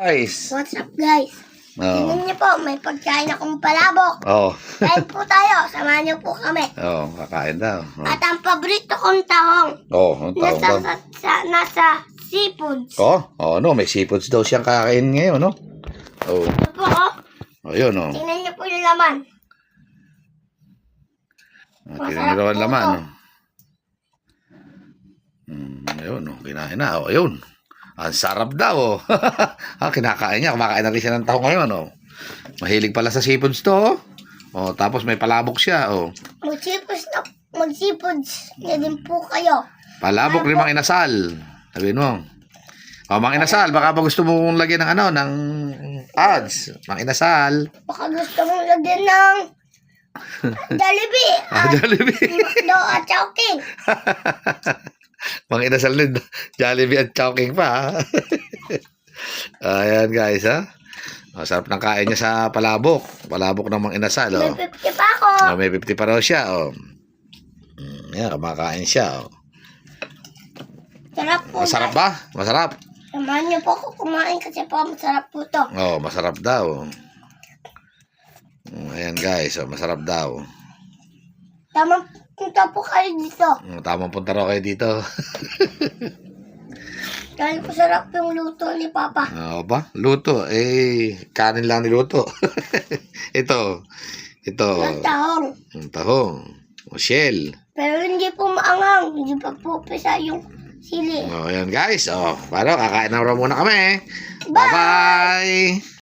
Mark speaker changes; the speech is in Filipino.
Speaker 1: Guys.
Speaker 2: What's up, guys? Tingnan niyo po, may pagkain akong palabok. Kain po tayo, samahan niyo po kami.
Speaker 1: Kakain daw.
Speaker 2: At ang paborito kong tahong.
Speaker 1: Ang tahong daw.
Speaker 2: Nasa seafoods.
Speaker 1: May seafoods daw siyang kakain ngayon, no?
Speaker 2: Ito po,
Speaker 1: Ayun,
Speaker 2: tingnan niyo po yung laman.
Speaker 1: Tingnan niyo ang laman, Ayun, kinain na, ayun. Ang sarap daw, kinakain niya. Kumakain na rin siya ng tahong ngayon, Mahilig pala sa seafoods to, tapos may palabok siya,
Speaker 2: Mag-seafoods na din po kayo.
Speaker 1: Palabok rin Mang Inasal. Sabihin mo. Mang Inasal, baka ba gusto mong lagyan ng ng ads? Mang Inasal.
Speaker 2: Baka gusto mong lagyan ng Jollibee.
Speaker 1: Jollibee.
Speaker 2: McDo at Chowking.
Speaker 1: Mang Inasal din. Jollibee at Chowking pa. Ayan guys, Sarap ng kain niya sa palabok. Palabok ng Mang Inasal,
Speaker 2: May 50 pa ako.
Speaker 1: May 50 pa raw siya, Ayan, kumakain siya,
Speaker 2: Sarap po.
Speaker 1: Masarap ba? Masarap?
Speaker 2: Samahan niyo po ako kumain kasi po masarap po to.
Speaker 1: Masarap daw. Ayan guys, masarap daw.
Speaker 2: Tamang punta po kayo dito.
Speaker 1: Tamang punta raw kayo dito.
Speaker 2: Dahil po sarap yung luto ni Papa.
Speaker 1: Luto. Kanin lang niluto. Ito.
Speaker 2: Yung tahong.
Speaker 1: Tahong. Shell.
Speaker 2: Pero hindi po maangang. Hindi pa po pisa yung sili.
Speaker 1: Ayan guys. Paano? Kakain na raw muna kami.
Speaker 2: Bye!
Speaker 1: Bye-bye!